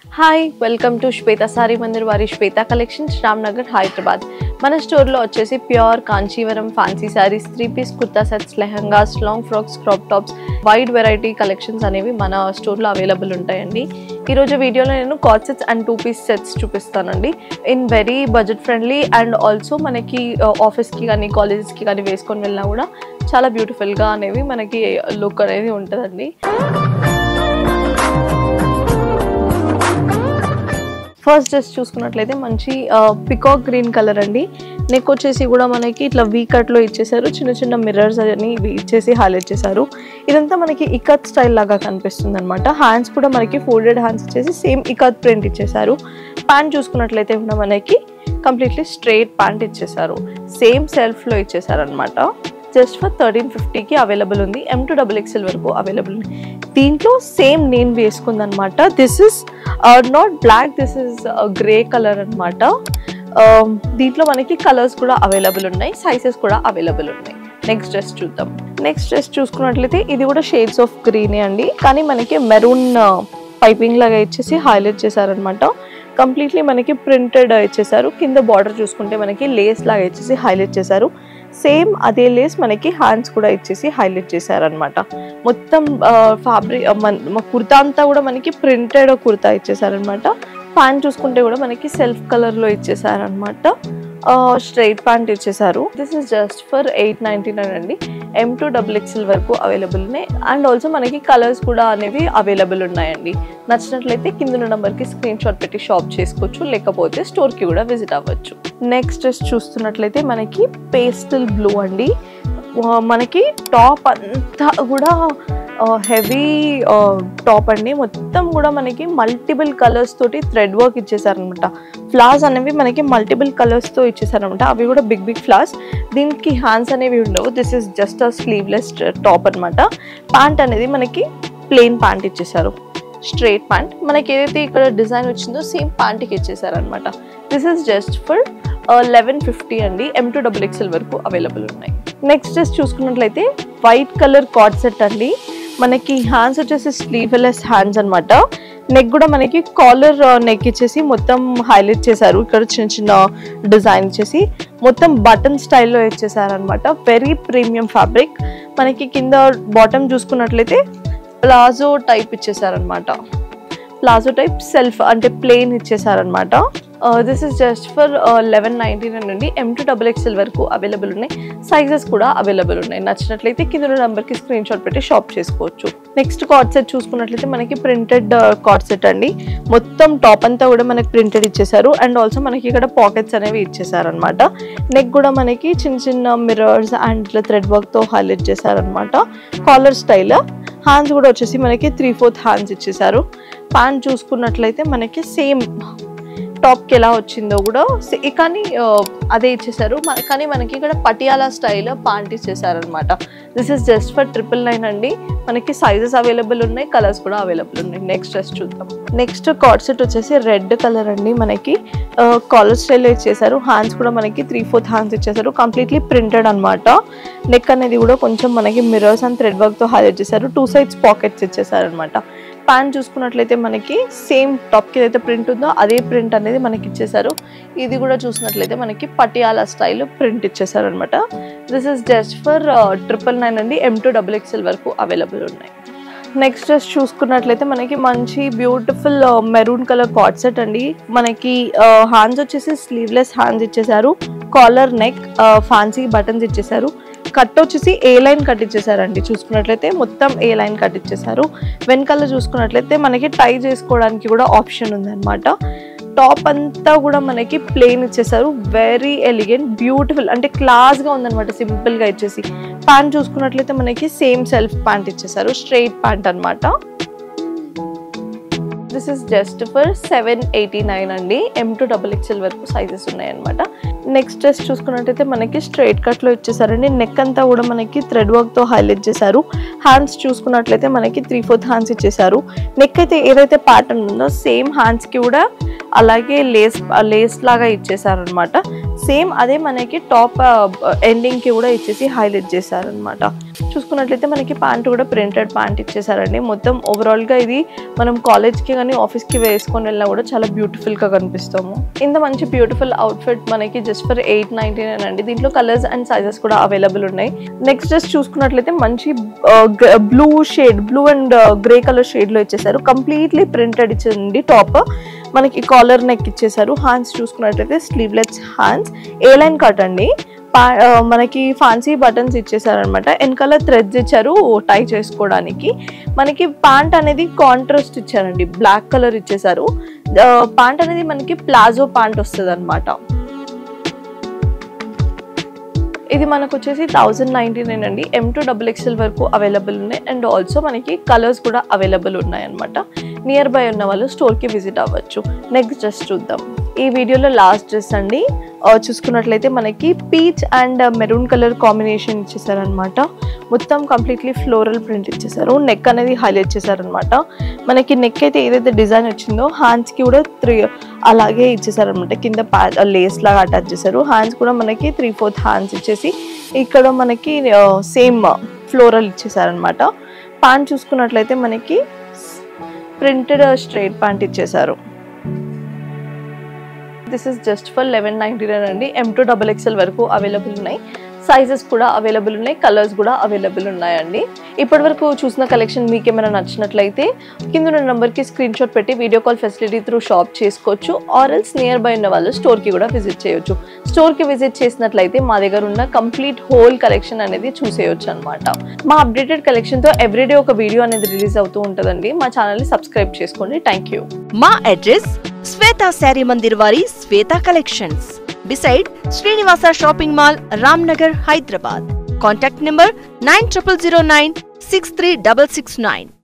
Hi, welcome to Shweta Sari Mandir Vari Shweta Collections, Ramnagar, Hyderabad. మన store లో వచ్చేసి pure Kanjeevaram fancy saris, 3-piece kurta sets, lehengas, long frocks, crop tops, wide variety collections అనేవి మన store లో available ఉంటాయండి. ఈ రోజు వీడియోలో నేను card sets and 2-piece sets చూపిస్తానండి. In very budget friendly and also మనకి ఆఫీస్ కి కానీ కాలేజెస్ కి కానీ వేసుకొని వెళ్ళినా కూడా చాలా బ్యూటిఫుల్ గా అనేవి మనకి లుక్ అనేది ఉంటుందండి. ఫస్ట్ డ్రెస్ చూసుకున్నట్లయితే మంచి పికాక్ గ్రీన్ కలర్ అండి. నెక్ వచ్చేసి కూడా మనకి ఇట్లా వీ కట్ లో ఇచ్చేసారు, చిన్న చిన్న మిర్రర్స్ అని ఇచ్చేసి హైలైట్ చేశారు. ఇదంతా మనకి ఇకత్ స్టైల్ లాగా కనిపిస్తుంది అనమాట. హ్యాండ్స్ కూడా మనకి ఫోల్డెడ్ హ్యాండ్స్ ఇచ్చేసి సేమ్ ఇకత్ ప్రింట్ ఇచ్చేసారు. ప్యాంట్ చూసుకున్నట్లయితే కూడా మనకి కంప్లీట్లీ స్ట్రైట్ ప్యాంట్ ఇచ్చేసారు, సేమ్ సెల్ఫ్ లో ఇచ్చేసారు అనమాట. జస్ట్ ఫర్ 1350కి అవైలబుల్ ఉంది. M2XXL వరకు అవైలబుల్ ఉంది. దీంట్లో సేమ్ నేను వేసుకుంది అనమాట. This is not black, this is grey colour అనమాట. దీంట్లో మనకి కలర్స్ కూడా అవైలబుల్ ఉన్నాయి, సైజెస్ కూడా అవైలబుల్ ఉన్నాయి. నెక్స్ట్ డ్రెస్ చూద్దాం. నెక్స్ట్ డ్రెస్ చూసుకున్నట్లయితే ఇది కూడా షేడ్స్ ఆఫ్ గ్రీనే అండి, కానీ మనకి మెరూన్ పైపింగ్ లాగా ఇచ్చేసి హైలైట్ చేశారనమాట. కంప్లీట్లీ మనకి ప్రింటెడ్ ఇచ్చేసారు. కింద బార్డర్ చూసుకుంటే మనకి లేస్ లాగా ఇచ్చేసి హైలైట్ చేశారు. సేమ్ అదే లేస్ మనకి హ్యాండ్స్ కూడా ఇచ్చేసి హైలైట్ చేశారనమాట. మొత్తం ఫ్యాబ్రిక్ కుర్తా అంతా కూడా మనకి ప్రింటెడ్ కుర్తా ఇచ్చేసారనమాట. ప్యాంట్ చూసుకుంటే కూడా మనకి సెల్ఫ్ కలర్ లో ఇచ్చేసారనమాట. స్ట్రైట్ ప్యాంట్ ఇచ్చేసారు. దిస్ ఇస్ జస్ట్ ఫర్ 899 అండి. M2XXL వరకు అవైలబుల్ ఉన్నాయి. అండ్ ఆల్సో మనకి కలర్స్ కూడా అనేవి అవైలబుల్ ఉన్నాయండి. నచ్చినట్లయితే కింద నెంబర్కి స్క్రీన్ షాట్ పెట్టి షాప్ చేసుకోవచ్చు, లేకపోతే స్టోర్కి కూడా విజిట్ అవ్వచ్చు. నెక్స్ట్ డ్రెస్ చూస్తున్నట్లయితే మనకి పేస్టల్ బ్లూ అండి. మనకి టాప్ అంతా కూడా హెవీ టాప్ అండి. మొత్తం కూడా మనకి మల్టిపుల్ కలర్స్ తోటి థ్రెడ్ వర్క్ ఇచ్చేసారనమాట. ఫ్లవర్స్ అనేవి మనకి మల్టిపుల్ కలర్స్ తో ఇచ్చేసారనమాట. అవి కూడా బిగ్ బిగ్ ఫ్లవర్స్. దీనికి హ్యాండ్స్ అనేవి ఉండవు. This is just a sleeveless top అనమాట. ప్యాంట్ అనేది మనకి ప్లెయిన్ ప్యాంట్ ఇచ్చేసారు, స్ట్రైట్ ప్యాంట్. మనకి ఏదైతే ఇక్కడ డిజైన్ వచ్చిందో సేమ్ ప్యాంట్కి ఇచ్చేసారనమాట. దిస్ ఇస్ జస్ట్ ఫర్ 1150 అండి. M2XXL వరకు అవైలబుల్ ఉన్నాయి. నెక్స్ట్ డ్రెస్ చూసుకున్నట్లయితే వైట్ కలర్ కార్డ్ సెట్ అండి. మనకి హ్యాండ్స్ వచ్చేసి స్లీవ్లెస్ హ్యాండ్స్ అనమాట. నెక్ కూడా మనకి కాలర్ నెక్ ఇచ్చేసి మొత్తం హైలైట్ చేశారు. ఇక్కడ చిన్న చిన్న డిజైన్ ఇచ్చేసి మొత్తం బటన్ స్టైల్లో ఇచ్చేసారు అనమాట. Very premium fabric. మనకి కింద బాటమ్ చూసుకున్నట్లయితే ప్లాజో టైప్ ఇచ్చేసారనమాట. ప్లాజో టైప్ సెల్ఫ్ అంటే ప్లెయిన్ ఇచ్చేసారనమాట. దిస్ ఇస్ జస్ట్ ఫర్ 1199 అండి. M2XXL వరకు అవైలబుల్ ఉన్నాయి. సైజెస్ కూడా అవైలబుల్ ఉన్నాయి. నచ్చినట్లయితే కింద నెంబర్కి స్క్రీన్ షాట్ పెట్టి షాప్ చేసుకోవచ్చు. నెక్స్ట్ కార్డ్ సెట్ చూసుకున్నట్లయితే మనకి ప్రింటెడ్ కార్డ్ సెట్ అండి. మొత్తం టాప్ అంతా కూడా మనకి ప్రింటెడ్ ఇచ్చేసారు. అండ్ ఆల్సో మనకి ఇక్కడ పాకెట్స్ అనేవి ఇచ్చేసారనమాట. నెక్ కూడా మనకి చిన్న చిన్న మిర్రర్స్ అండ్ ఇట్లా థ్రెడ్ వర్క్ తో హైలైట్ చేశారనమాట. Caller style. హ్యాండ్స్ కూడా వచ్చేసి మనకి 3/4 హ్యాండ్స్ ఇచ్చేసారు. ప్యాంట్ చూసుకున్నట్లయితే మనకి సేమ్ టాప్కి ఎలా వచ్చిందో కూడా కానీ అదే ఇచ్చేసారు. కానీ మనకి ఇక్కడ పటియాలా స్టైల్ ప్యాంట్ ఇచ్చేసారనమాట. దిస్ ఇస్ జస్ట్ ఫర్ 999 అండి. మనకి సైజెస్ అవైలబుల్ ఉన్నాయి, కలర్స్ కూడా అవైలబుల్ ఉన్నాయి. నెక్స్ట్ డ్రెస్ చూద్దాం. నెక్స్ట్ కార్డ్ సెట్ వచ్చేసి రెడ్ కలర్ అండి. మనకి కాలర్ స్టైల్ ఇచ్చేసారు. హ్యాండ్స్ కూడా మనకి 3/4 హ్యాండ్స్ ఇచ్చేసారు. కంప్లీట్లీ ప్రింటెడ్ అనమాట. నెక్ అనేది కూడా కొంచెం మనకి మిర్రర్స్ అండ్ థ్రెడ్ వర్క్ తో హైలైట్ చేశారు. 2 sides పాకెట్స్ ఇచ్చేసారనమాట. ప్యాంట్ చూసుకున్నట్లయితే మనకి సేమ్ టాప్కి ఏదైతే ప్రింట్ ఉందో అదే ప్రింట్ అనేది మనకి ఇచ్చేసారు. ఇది కూడా చూసినట్లయితే మనకి పటియాలా స్టైల్ ప్రింట్ ఇచ్చేసారు అనమాట. దిస్ ఇస్ జస్ట్ ఫర్ 999 అండి. M2XXL వరకు అవైలబుల్ ఉన్నాయి. నెక్స్ట్ డ్రెస్ చూసుకున్నట్లయితే మనకి మంచి beautiful maroon colour card set అండి. మనకి హ్యాండ్స్ వచ్చేసి స్లీవ్లెస్ హ్యాండ్స్ ఇచ్చేసారు. కాలర్ నెక్ ఫ్యాన్సీ బటన్స్ ఇచ్చేసారు. కట్ వచ్చేసి ఏ లైన్ కట్ ఇచ్చేసారండి. చూసుకున్నట్లయితే మొత్తం ఏ లైన్ కట్ ఇచ్చేసారు. వెనకాల చూసుకున్నట్లయితే మనకి టై చేసుకోవడానికి కూడా ఆప్షన్ ఉందన్నమాట. టాప్ అంతా కూడా మనకి ప్లెయిన్ ఇచ్చేసారు. వెరీ ఎలిగెంట్ బ్యూటిఫుల్ అంటే క్లాస్ గా ఉందన్నమాట. సింపుల్ గా ఇచ్చేసి ప్యాంట్ చూసుకున్నట్లయితే మనకి సేమ్ సెల్ఫ్ ప్యాంట్ ఇచ్చేసారు, స్ట్రైట్ ప్యాంట్ అనమాట. దిస్ ఇస్ జస్ట్ ఫర్ 789 అండి. M2XXL వరకు సైజెస్ ఉన్నాయన్నమాట. నెక్స్ట్ డ్రెస్ చూసుకున్నట్టయితే మనకి స్ట్రైట్ కట్ లో ఇచ్చేసారండి. నెక్ అంతా కూడా మనకి థ్రెడ్ వర్క్ తో హైలైట్ చేశారు. హ్యాండ్స్ చూసుకున్నట్లయితే మనకి 3/4 హ్యాండ్స్ ఇచ్చేసారు. నెక్ అయితే ఏదైతే ప్యాటర్న్ ఉందో సేమ్ హ్యాండ్స్ కి కూడా అలాగే లేస్ లాగా ఇచ్చేసారు అనమాట. సేమ్ అదే మనకి టాప్ ఎండింగ్ కి కూడా ఇచ్చేసి హైలైట్ చేశారనమాట. చూసుకున్నట్లయితే మనకి ప్యాంట్ కూడా ప్రింటెడ్ ప్యాంట్ ఇచ్చేసారండి. మొత్తం ఓవరాల్ గా ఇది మనం కాలేజ్ కి కానీ ఆఫీస్ కి వేసుకొని వెళ్ళినా కూడా చాలా బ్యూటిఫుల్ గా కనిపిస్తాము. ఇంత మంచి బ్యూటిఫుల్ అవుట్ఫిట్ మనకి జస్ట్ ఫర్ 899 అండి. దీంట్లో కలర్స్ అండ్ సైజెస్ కూడా అవైలబుల్ ఉన్నాయి. నెక్స్ట్ డ్రెస్ చూసుకున్నట్లయితే మంచి blue and grey colour shade లో ఇచ్చేసారు. కంప్లీట్లీ ప్రింటెడ్ ఇచ్చింది. టాప్ మనకి కాలర్ నెక్ ఇచ్చేసారు. హ్యాండ్స్ చూసుకున్నట్లయితే స్లీవ్లెస్ హ్యాండ్స్, ఏ లైన్ కట్ అండి. మనకి ఫ్యాన్సీ బటన్స్ ఇచ్చేసారనమాట. వెనకాల థ్రెడ్స్ ఇచ్చారు టై చేసుకోవడానికి. మనకి ప్యాంట్ అనేది కాంట్రాస్ట్ ఇచ్చారండి, బ్లాక్ కలర్ ఇచ్చేసారు. ప్యాంట్ అనేది మనకి ప్లాజో ప్యాంట్ వస్తుంది అనమాట. ఇది మనకు వచ్చేసి 1099 అండి. M2XXL వరకు అవైలబుల్ ఉన్నాయి. అండ్ ఆల్సో మనకి కలర్స్ కూడా అవైలబుల్ ఉన్నాయి అనమాట. నియర్ బై ఉన్న వాళ్ళు స్టోర్కి విజిట్ అవ్వచ్చు. నెక్స్ట్ డ్రెస్ చూద్దాం. ఈ వీడియోలో లాస్ట్ డ్రెస్ అండి. చూసుకున్నట్లయితే మనకి peach and maroon colour combination ఇచ్చేసారనమాట. మొత్తం కంప్లీట్లీ ఫ్లోరల్ ప్రింట్ ఇచ్చేసారు. నెక్ అనేది హైలైట్ చేశారనమాట. మనకి నెక్ అయితే ఏదైతే డిజైన్ వచ్చిందో హ్యాండ్స్కి కూడా 3 అలాగే ఇచ్చేసారనమాట. కింద లేస్ లాగా అటాచ్ చేశారు. హ్యాండ్స్ కూడా మనకి 3/4 హ్యాండ్స్ ఇచ్చేసి ఇక్కడ మనకి సేమ్ ఫ్లోరల్ ఇచ్చేసారనమాట. ప్యాంట్ చూసుకున్నట్లయితే మనకి ప్రింటెడ్ స్ట్రైట్ ప్యాంట్ ఇచ్చేసారు. దిస్ ఇస్ జస్ట్ ఫర్ 1199 అండి. M2XXL వరకు అవైలబుల్ ఉన్నాయి. సైజెస్ కూడా అవైలబుల్ ఉన్నాయి. కలర్స్ కూడా అవైలబుల్ ఉన్నాయండి. ఇప్పటి వరకు చూసిన కలెక్షన్ మీకు ఏమైనా నచ్చినట్లయితే కింద ఉన్న నెంబర్కి స్క్రీన్ షాట్ పెట్టి video call facility through shop చేసుకోవచ్చు. ఆర్ఎల్స్ నియర్ బై ఉన్న వాళ్ళు స్టోర్కి కూడా విజిట్ చేయొచ్చు. స్టోర్కి విజిట్ చేసినట్లయితే మా దగ్గర ఉన్న కంప్లీట్ హోల్ కలెక్షన్ అనేది చూసేయచ్చు అనమాట. మా అప్డేటెడ్ కలెక్షన్తో ఎవ్రీడే ఒక వీడియో అనేది రిలీజ్ అవుతూ ఉంటుందండి. మా ఛానల్ని సబ్స్క్రైబ్ చేసుకోండి. Thank you. మా అడ్రస్ శ్వేత శారీ మందిర్ వారి శ్వేత collections beside Srinivasa Shopping Mall, Ramnagar, Hyderabad. Contact number 9009 63669.